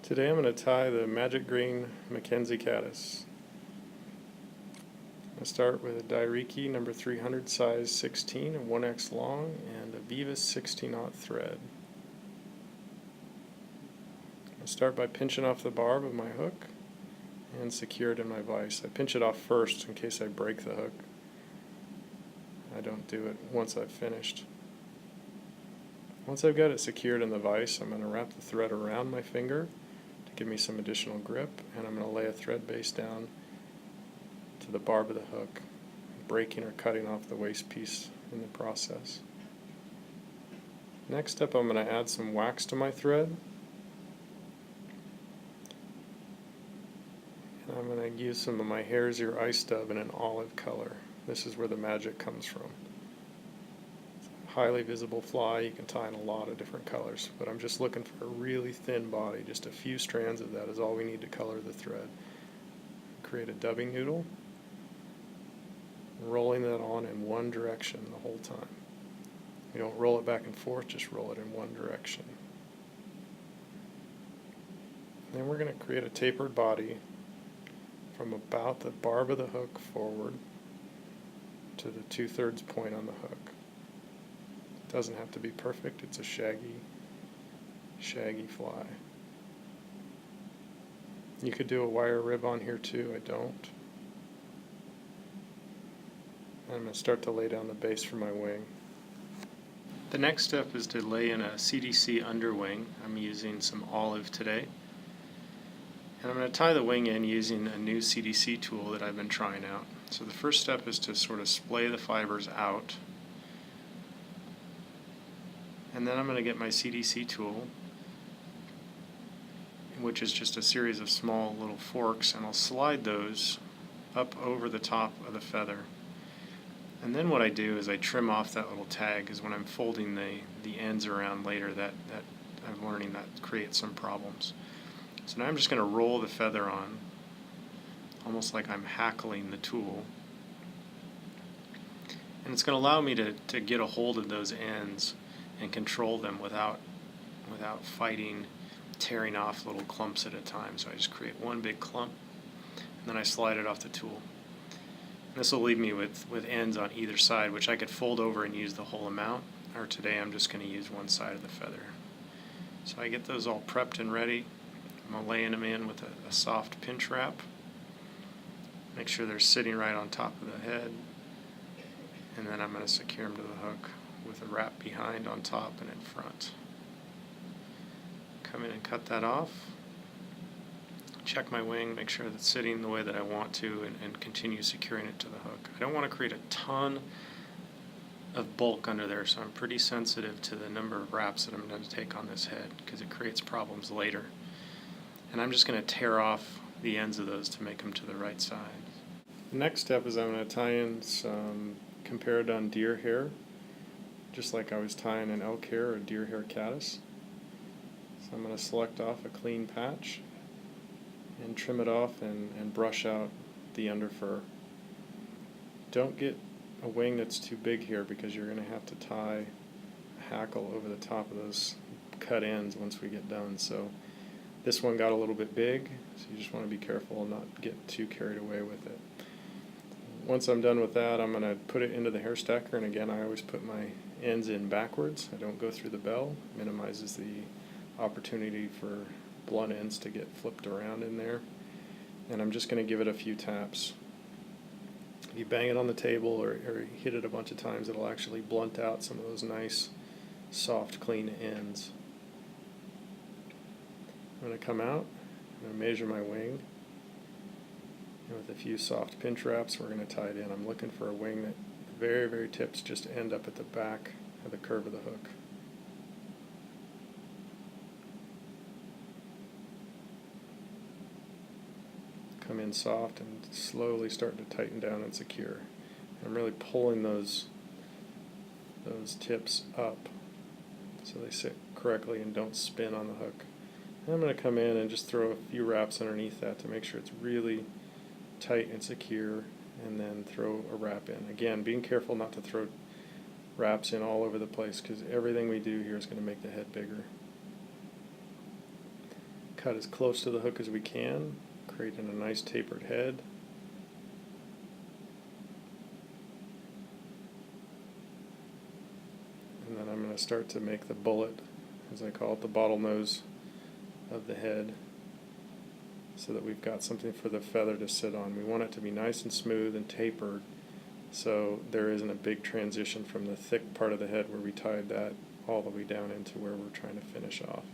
Today I'm going to tie the Magic Green Mckenzie Caddis. I'm going to start with a Dairiki number 300 size 16 and 1x long and a Vivas 60-knot thread. I start by pinching off the barb of my hook and secure it in my vise. I pinch it off first in case I break the hook. I don't do it once I've finished. Once I've got it secured in the vise, I'm going to wrap the thread around my finger to give me some additional grip, and I'm going to lay a thread base down to the barb of the hook, breaking or cutting off the waste piece in the process. Next up, I'm going to add some wax to my thread. And I'm going to use some of my Hare's Ear Ice Dub in an olive color. This is where the magic comes from. It's a highly visible fly. You can tie in a lot of different colors, but I'm just looking for a really thin body. Just a few strands of that is all we need to color the thread. Create a dubbing noodle, rolling that on in one direction the whole time. You don't roll it back and forth, just roll it in one direction. And then we're going to create a tapered body from about the barb of the hook forward to the 2/3 point on the hook. It doesn't have to be perfect, it's a shaggy fly. You could do a wire rib on here too, I don't. I'm going to start to lay down the base for my wing. The next step is to lay in a CDC underwing. I'm using some olive today. And I'm going to tie the wing in using a new CDC tool that I've been trying out. So the first step is to sort of splay the fibers out. And then I'm going to get my CDC tool, which is just a series of small little forks, and I'll slide those up over the top of the feather. And then what I do is I trim off that little tag, because when I'm folding the ends around later, that I'm learning that creates some problems. So now I'm just going to roll the feather on, almost like I'm hackling the tool. And it's going to allow me to get a hold of those ends and control them without fighting, tearing off little clumps at a time. So I just create one big clump, and then I slide it off the tool. And this will leave me with ends on either side, which I could fold over and use the whole amount, or today I'm just going to use one side of the feather. So I get those all prepped and ready. I'm laying them in with a soft pinch wrap. Make sure they're sitting right on top of the head. And then I'm going to secure them to the hook with a wrap behind, on top, and in front. Come in and cut that off. Check my wing, make sure it's sitting the way that I want to, and continue securing it to the hook. I don't want to create a ton of bulk under there, so I'm pretty sensitive to the number of wraps that I'm going to take on this head, because it creates problems later. And I'm just going to tear off the ends of those to make them to the right size. The next step is I'm going to tie in some compared-on deer hair, just like I was tying an elk hair or deer hair caddis. So I'm going to select off a clean patch and trim it off and brush out the underfur. Don't get a wing that's too big here, because you're going to have to tie a hackle over the top of those cut ends once we get done. So this one got a little bit big, so you just want to be careful and not get too carried away with it. Once I'm done with that, I'm going to put it into the hair stacker, and again, I always put my ends in backwards. I don't go through the bell. Minimizes the opportunity for blunt ends to get flipped around in there. And I'm just going to give it a few taps. If you bang it on the table or hit it a bunch of times, it'll actually blunt out some of those nice, soft, clean ends. I'm going to come out, I'm going to measure my wing, and with a few soft pinch wraps, we're going to tie it in. I'm looking for a wing that the very, very tips just end up at the back of the curve of the hook. Come in soft and slowly start to tighten down and secure. I'm really pulling those tips up so they sit correctly and don't spin on the hook. I'm going to come in and just throw a few wraps underneath that to make sure it's really tight and secure, and then throw a wrap in. Again, being careful not to throw wraps in all over the place, because everything we do here is going to make the head bigger. cut as close to the hook as we can, creating a nice tapered head. And then I'm going to start to make the bullet, as I call it, the bottlenose of the head, so that we've got something for the feather to sit on. We want it to be nice and smooth and tapered, so there isn't a big transition from the thick part of the head where we tied that all the way down into where we're trying to finish off.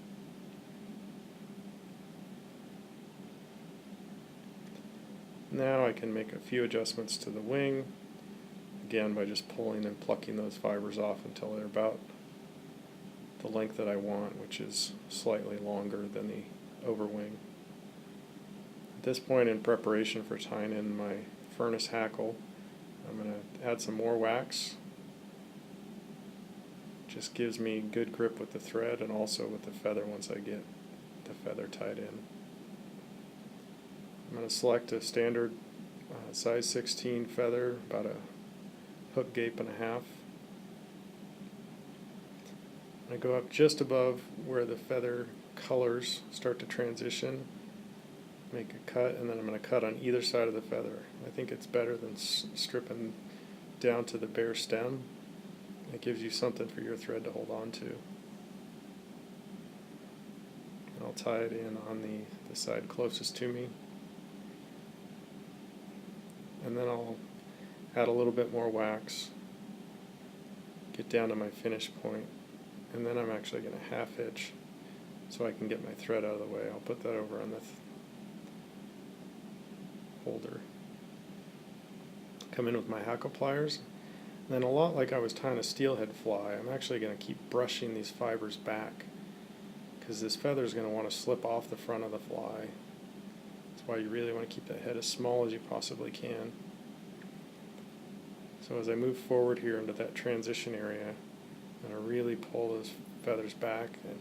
Now I can make a few adjustments to the wing, again by just pulling and plucking those fibers off until they're about the length that I want, which is slightly longer than the overwing. At this point, in preparation for tying in my furnace hackle, I'm going to add some more wax. Just gives me good grip with the thread and also with the feather once I get the feather tied in. I'm going to select a standard size 16 feather, about a hook gape and a half. I go up just above where the feather colors start to transition, make a cut, and then I'm going to cut on either side of the feather. I think it's better than stripping down to the bare stem. It gives you something for your thread to hold on to. And I'll tie it in on the side closest to me. And then I'll add a little bit more wax, get down to my finish point, and then I'm actually going to half hitch so I can get my thread out of the way. I'll put that over on the holder. Come in with my hackle pliers, and then a lot like I was tying a steelhead fly, I'm actually going to keep brushing these fibers back because this feather is going to want to slip off the front of the fly. That's why you really want to keep that head as small as you possibly can. So as I move forward here into that transition area, I'm going to really pull those feathers back and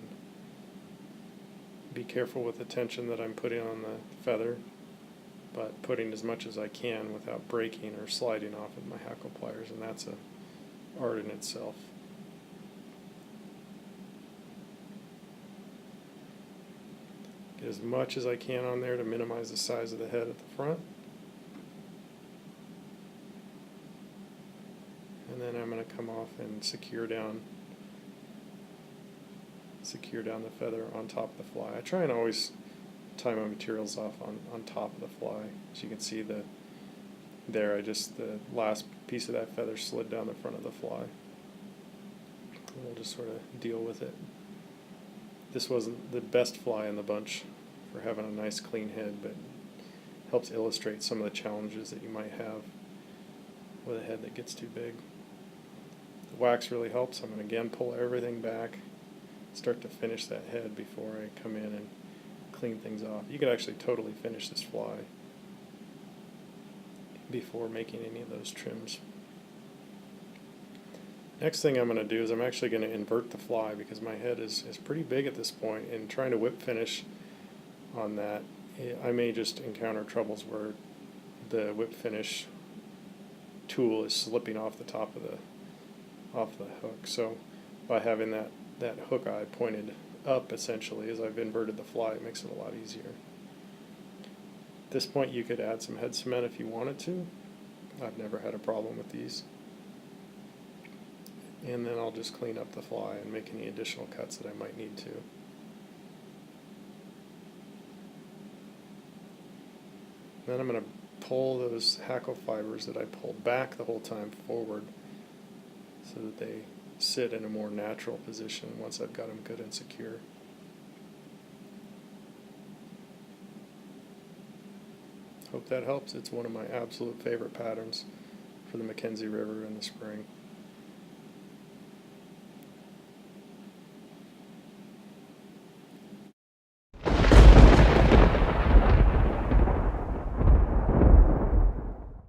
be careful with the tension that I'm putting on the feather, but putting as much as I can without breaking or sliding off with my hackle pliers, and that's an art in itself. Get as much as I can on there to minimize the size of the head at the front. And then I'm going to come off and secure down the feather on top of the fly. I try and always tie my materials off on top of the fly. As you can see the last piece of that feather slid down the front of the fly. And we'll just sort of deal with it. This wasn't the best fly in the bunch for having a nice clean head, but helps illustrate some of the challenges that you might have with a head that gets too big. The wax really helps. I'm going to again pull everything back, start to finish that head before I come in and clean things off. You could actually totally finish this fly before making any of those trims. Next thing I'm going to do is I'm actually going to invert the fly because my head is pretty big at this point, and trying to whip finish on that, I may just encounter troubles where the whip finish tool is slipping off the top of the hook. So by having that hook eye pointed up, essentially, as I've inverted the fly, it makes it a lot easier. At this point you could add some head cement if you wanted to. I've never had a problem with these. And then I'll just clean up the fly and make any additional cuts that I might need to. Then I'm going to pull those hackle fibers that I pulled back the whole time forward so that they sit in a more natural position once I've got them good and secure. Hope that helps. It's one of my absolute favorite patterns for the Mckenzie River in the spring.